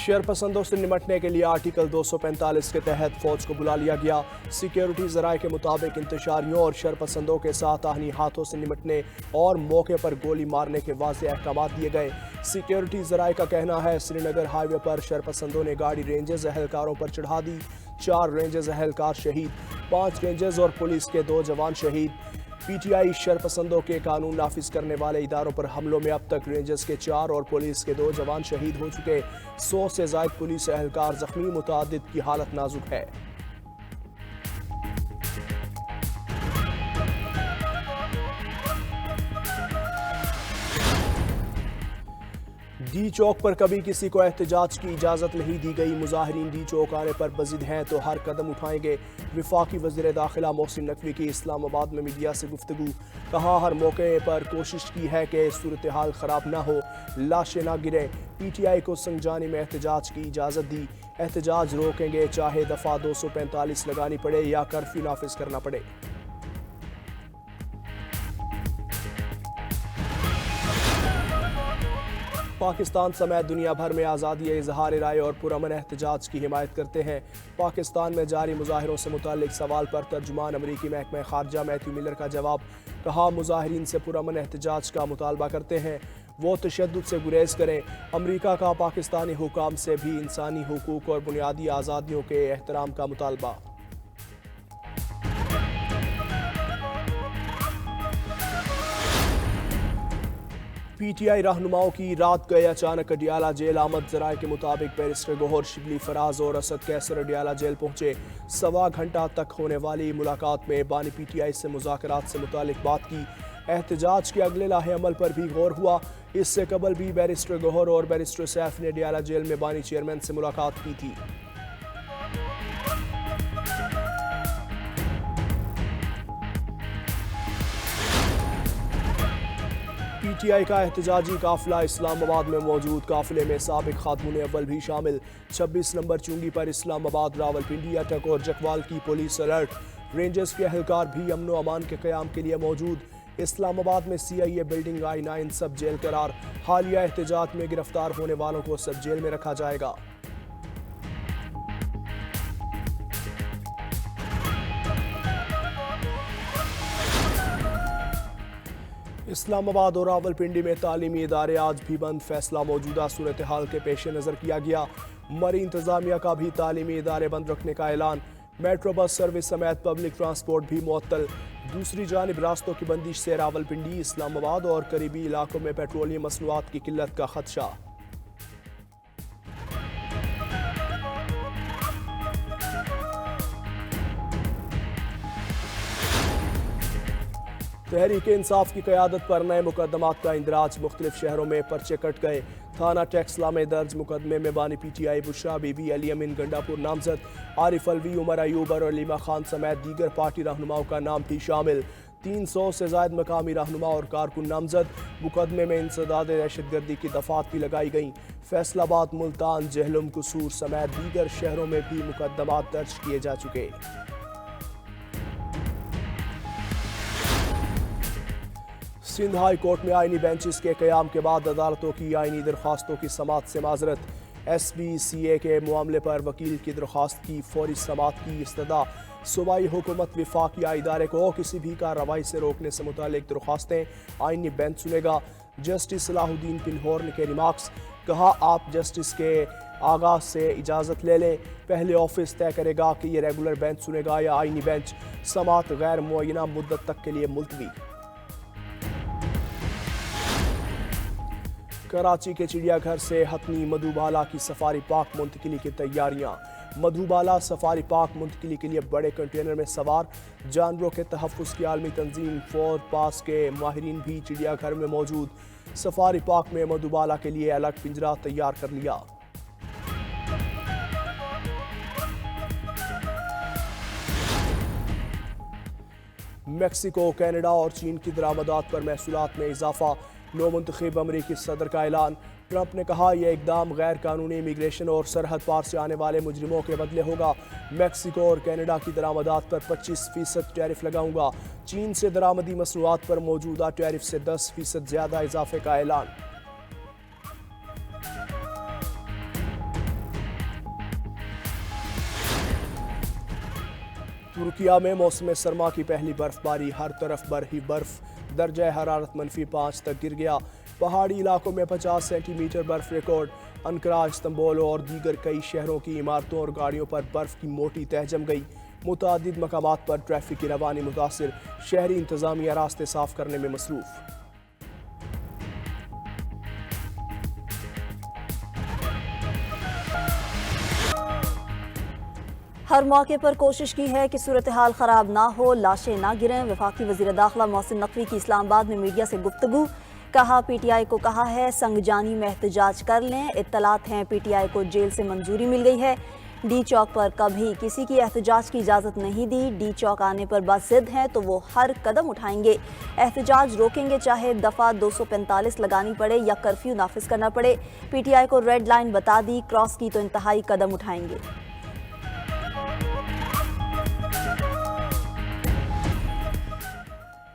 शरपसंदों से निपटने के लिए आर्टिकल 245 के तहत फौज को बुला लिया गया। सिक्योरिटी जराये के मुताबिक इंतशारियों और शरपसंदों के साथ आहनी हाथों से निपटने और मौके पर गोली मारने के वाज़े अहकाम दिए गए। सिक्योरिटी जराये का कहना है श्रीनगर हाईवे पर शरपसंदों ने गाड़ी रेंजर्स एहलकारों पर चढ़ा दी। 4 रेंजर्स एहलकार शहीद, 5 रेंजर्स और पुलिस के 2 जवान शहीद। पीटीआई शरपसंदों के कानून नाफिज करने वाले इदारों पर हमलों में अब तक रेंजर्स के 4 और पुलिस के 2 जवान शहीद हो चुके। 100 से जायद पुलिस एहलकार जख्मी, मुतादिद की हालत नाजुक है। डी चौक पर कभी किसी को एहतजाज की इजाज़त नहीं दी गई। मुजाहिरीन डी चौक आने पर बजिद हैं तो हर कदम उठाएंगे। विफाकी वज़ीर दाखिला मोहसिन नकवी की इस्लामाबाद में मीडिया से गुफ्तगू, कहा हर मौके पर कोशिश की है कि सूरत हाल ख़राब ना हो, लाशें ना गिरें। पीटीआई को संगजानी में एहतजाज की इजाज़त दी। एहतजाज रोकेंगे चाहे दफ़ा 245 लगानी पड़े या कर्फ्यू नाफिज करना पड़े। पाकिस्तान समेत दुनिया भर में आज़ादी इजहार राय और पुरअमन एहतजाज की हिमायत करते हैं। पाकिस्तान में जारी मुजाहिरों से मुताल्लिक सवाल पर तर्जुमान अमरीकी महकमा खारजा मैथ्यू मिलर का जवाब, कहा मुजाहिरीन से पुरअमन एहतजाज का मुतालबा करते हैं, वो तशद्दुद से गुरेज करें। अमरीका का पाकिस्तानी हुकाम से भी इंसानी हुकूक और बुनियादी आज़ादियों के एहतराम का मुतालबा। पीटीआई रहनुमाओं की रात गए अचानक अडियाला जेल आमद। जराये के मुताबिक बैरिस्टर गौहर शिबली फराज और असद कैसर अडियाला जेल पहुंचे। 1.25 घंटा तक होने वाली मुलाकात में बानी पीटीआई से मुज़ाकरात से मुतालिक बात की। एहतजाज के अगले लाहे अमल पर भी गौर हुआ। इससे कबल भी बैरिस्टर गौहर और बैरिस्टर सैफ ने अडियाला जेल में बानी चेयरमैन से मुलाकात की थी। पीटीआई का एहतजाजी काफिला इस्लामाबाद में मौजूद। काफिले में साबिक खातून अव्वल भी शामिल। 26 नंबर चुंगी पर इस्लामाबाद, रावलपिंडी, अटक और जकवाल की पुलिस अलर्ट। रेंजर्स के एहलकार भी अमन व अमान के क़याम के लिए मौजूद। इस्लामाबाद में CIA बिल्डिंग I9 सब जेल करार। हालिया एहतजाज में गिरफ्तार होने वालों को सब जेल में रखा जाएगा। इस्लामाबाद और रावलपिंडी में तालीमी इदारे आज भी बंद। फैसला मौजूदा सूरत हाल के पेश नज़र किया गया। मरी इंतजामिया का भी तालीमी इदारे बंद रखने का ऐलान। मेट्रो बस सर्विस समेत पब्लिक ट्रांसपोर्ट भी मुअत्तल। दूसरी जानिब रास्तों की बंदिश से रावलपिंडी, इस्लामाबाद और करीबी इलाकों में पेट्रोलियम मसनूआत की किल्लत का खदशा। तहरीक इंसाफ की क़यादत पर नए मुकदमात का इंदराज। मुख्तलिफ शहरों में पर्चे कट गए। थाना टेक्सला में दर्ज मुकदमे में बानी पीटीआई बुशरा बीबी, अली अमीन गंडापुर नामजद, आरिफ अलवी, उमर अयूब और अलीमा खान समेत दीगर पार्टी रहनुमाओं का नाम भी शामिल। 300 से जायद मकामी रहनुमा और कारकुन नामजद। मुकदमे में इंसदाद दहशतगर्दी की दफात भी लगाई गई। फैसलाबाद, मुल्तान, जहलुम, कसूर समेत दीगर शहरों में भी मुकदमात दर्ज किए जा चुके। सिंध हाई कोर्ट में आईनी बेंचेस के क़याम के बाद अदालतों की आईनी दरख्वास्तों की समाअत से माजरत। SBCA के मामले पर वकील की दरख्वास्त की फौरी समाअत की इस्तदा। सूबाई हुकूमत विफाकिया इदारे को किसी भी कार्रवाई से रोकने से मुतालिक दरख्वास्तें आईनी बेंच सुनेगा। जस्टिस सलाहुद्दीन पिलहौर के रिमार्क्स, कहा आप जस्टिस के आगाज से इजाज़त ले लें, पहले ऑफिस तय करेगा कि ये रेगुलर बेंच सुनेगा या आईनी बेंच। समाअत गैर मुअय्यना मुद्दत तक के लिए मुलतवी। कराची के चिड़ियाघर से हथनी मधुबाला की सफारी पार्क मुंतकिली की तैयारियां। मधुबाला सफारी पार्क मुंतकिली के लिए बड़े कंटेनर में सवार। जानवरों के तहफ़्फ़ुज़ की आलमी तंजीम फॉर पास के माहिरीन भी चिड़ियाघर में मौजूद। सफारी पार्क में मधुबाला के लिए अलग पिंजरा तैयार कर लिया। मेक्सिको, कनाडा और चीन की दरामदात पर महसूलात में इजाफा। नौमुंतखब अमरीकी सदर का ऐलान। ट्रंप ने कहा यह इकदाम गैर कानूनी इमिग्रेशन और सरहद पार से आने वाले मुजरिमों के बदले होगा। मेक्सिको और कनाडा की दरामदात पर 25% टैरिफ लगाऊंगा। चीन से दरामदी मसनूआत पर मौजूदा टैरिफ से 10% ज्यादा इजाफे का ऐलान। तुर्किया में मौसम सरमा की पहली बर्फबारी, हर तरफ बर्फ ही बर्फ। दर्जा हरारत -5 तक गिर गया। पहाड़ी इलाकों में 50 सेंटीमीटर बर्फ रिकॉर्ड। अंकारा, इस्तांबुल और दीगर कई शहरों की इमारतों और गाड़ियों पर बर्फ की मोटी तह जम गई। मुतादिद मकामात पर ट्रैफिक की रवानी मुतासिर, शहरी इंतजामिया रास्ते साफ करने में मसरूफ। हर मौके पर कोशिश की है कि सूरत हाल खराब ना हो, लाशें ना गिरें। वफाकी वज़ीर दाखिला मोहसिन नकवी की इस्लामाबाद में मीडिया से गुफ्तगू। कहा, PTI को कहा है संगजानी में एहतजाज कर लें। इत्तलात हैं PTI को जेल से मंजूरी मिल गई है। डी चौक पर कभी किसी की एहतजाज की इजाज़त नहीं दी। डी चौक आने पर बाज़िद हैं तो वो हर कदम उठाएंगे। एहतजाज रोकेंगे, चाहे दफ़ा 245 लगानी पड़े या कर्फ्यू नाफिज करना पड़े। PTI को रेड लाइन बता दी, क्रॉस की तो इंतहाई कदम उठाएंगे।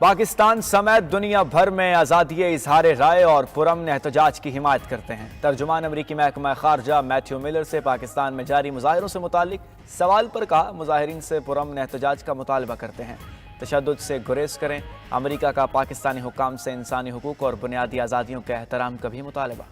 पाकिस्तान समेत दुनिया भर में आज़ादी इजहार राय और पुरअमन एहतजाज की हिमायत करते हैं। तर्जुमान अमरीकी महकमा खारजा मैथ्यू मिलर से पाकिस्तान में जारी मुजाहिरों से मुतालिक सवाल पर कहा, मुजाहिरीन से पुरअमन एहतजाज का मुतालबा करते हैं, तशद्दुद से गुरेज करें। अमरीका का पाकिस्तानी हुकाम से इंसानी हुकूक और बुनियादी आज़ादियों के एहतराम का भी मुतालबा।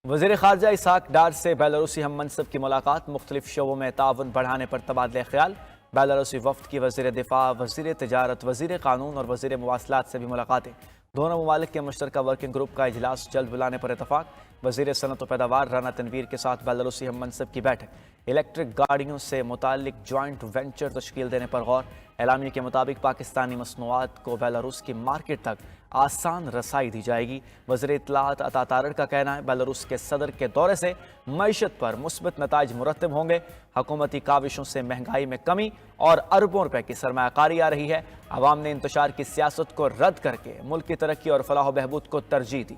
वज़ीर ख़ारजा इसहाक डार से बेलारूसी हम मनसब की मुलाकात, मुख्तलिफ शोबों में ताउन बढ़ाने पर तबादला ख्याल। बेलारूसी वफ़द की वज़ीर दिफा, वज़ीर तिजारत, वज़ीर कानून और वज़ीर मवासलात से भी मुलाकातें। दोनों ममालिक के मुश्तरका वर्किंग ग्रुप का इजलास जल्द बुलाने पर इतफाक। वज़ीर सनत व पैदावार राना तनवीर के साथ बेलारूसी हम मनसब की बैठक। इलेक्ट्रिक गाड़ियों से मुतालिक जॉइंट वेंचर तश्कील देने पर गौर। एलामिया के मुताबिक पाकिस्तानी मसनूआत को बेलारूस की मार्केट तक आसान रसाई दी जाएगी। वज़ीर इत्तलात अता तारड़ का कहना है, बेलारूस के सदर के दौरे से मईशत पर मुस्बत नताइज मुरतब होंगे। हुकूमती काविशों से महंगाई में कमी और अरबों रुपए की सरमायाकारी आ रही है। अवाम ने इंतशार की सियासत को रद्द करके मुल्क की तरक्की और फलाह बहबूद को तरजीह दी।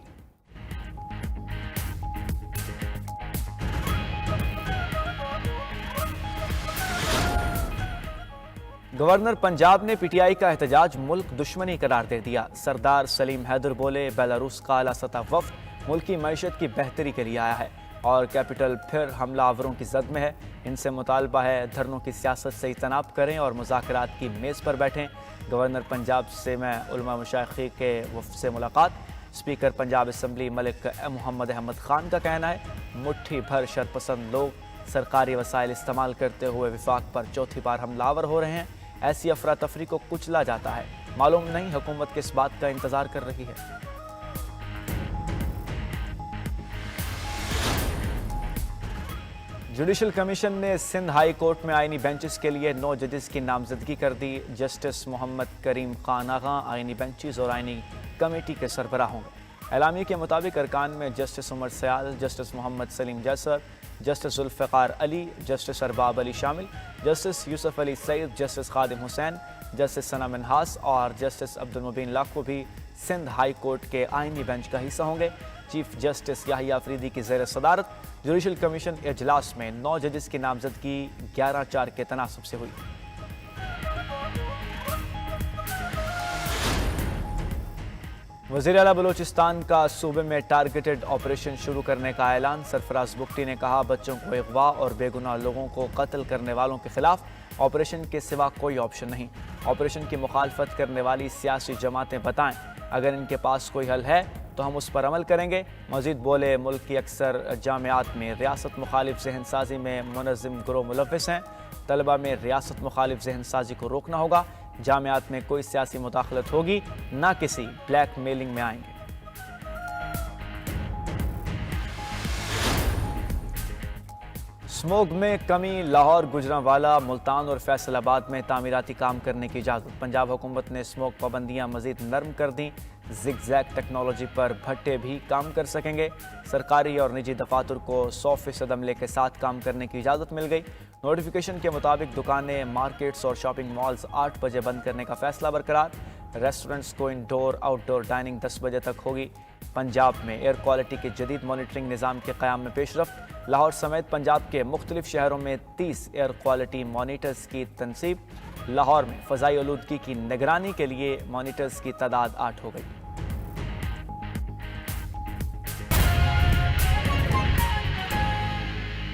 गवर्नर पंजाब ने PTI का एहतजाज मुल्क दुश्मनी करार दे दिया। सरदार सलीम हैदर बोले, बेलारूस का आला सतह वफ़द मुल्क की मईशत की बेहतरी के लिए आया है और कैपिटल फिर हमलावरों की जद में है। इनसे मुतालबा है धरनों की सियासत से इज्तनाब करें और मुज़ाकरात की मेज़ पर बैठें। गवर्नर पंजाब से मैं उलमा मशाइख के वफ़द से मुलाकात। स्पीकर पंजाब असम्बली मलिक मोहम्मद अहमद खान का कहना है, मुट्ठी भर शरपसंद लोग सरकारी वसाइल इस्तेमाल करते हुए विफाक पर चौथी बार हमलावर हो रहे हैं। ऐसी अफरा तफरी को कुचला जाता है। मालूम नहीं हुकूमत किस बात का इंतजार कर रही है। जुडिशल कमीशन ने सिंध हाई कोर्ट में आईनी बेंचेस के लिए 9 जजेस की नामजदगी कर दी। जस्टिस मोहम्मद करीम खान आगा आईनी बेंचेस और आईनी कमेटी के सरबराह होंगे। एलामिया के मुताबिक अरकान में justice Umar Sayal, justice Mohammad Saleem Jaiser, justice Zulfiqar Ali, justice Arbab Ali शामिल, justice Yusuf Ali Saeed, justice Khadim Hussain, justice Sana Minhas और जस्टिस अब्दुल मुबीन लाखो भी सिंध हाई कोर्ट के आईनी बेंच का हिस्सा होंगे। चीफ जस्टिस याहिया अफरीदी की ज़ेर सदारत जुडिशल कमीशन इजलास में 9 जजेस की नामजदगी 11-4 के तनासब से हुई। वज़ीर आला बलूचिस्तान का सूबे में टारगेटेड ऑपरेशन शुरू करने का ऐलान। सरफराज बुगटी ने कहा, बच्चों को अगवा और बेगुनाह लोगों को कत्ल करने वालों के खिलाफ ऑपरेशन के सिवा कोई ऑप्शन नहीं। ऑपरेशन की मुखालफत करने वाली सियासी जमातें बताएं, अगर इनके पास कोई हल है तो हम उस पर अमल करेंगे। मजीद बोले, मुल्क की अक्सर जामियात में रियासत मुखालिफ जहन साजी में मुनज़्ज़म गिरोह मुलव्विस हैं। तलबा में रियासत मुखालिफ जहन साजी को रोकना होगा। जामियात में कोई सियासी मुदाखलत होगी, ना किसी ब्लैक मेलिंग में आएंगे। स्मोग में कमी, लाहौर, गुजरांवाला, मुल्तान और फैसलाबाद में तामीराती काम करने की इजाज़त। पंजाब हुकूमत ने स्मोग पाबंदियाँ मज़ीद नरम कर दी। ज़िगज़ैग टेक्नोलॉजी पर भट्टे भी काम कर सकेंगे। सरकारी और निजी दफातर को 100% अमले के साथ काम करने की इजाज़त मिल गई। नोटिफिकेशन के मुताबिक दुकानें, मार्केट्स और शॉपिंग मॉल्स 8 बजे बंद करने का फैसला बरकरार। रेस्टोरेंट्स को इंडोर आउटडोर डाइनिंग 10 बजे तक होगी। पंजाब में एयर क्वालिटी के जदीद मॉनिटरिंग निज़ाम के क़याम में पेशरफ्त। लाहौर समेत पंजाब के मुख्तलिफ शहरों में 30 एयर क्वालिटी मॉनिटर्स की तनसीब। लाहौर में फ़ज़ाई आलूदगी की निगरानी के लिए मॉनिटर्स की तादाद 8 हो गई।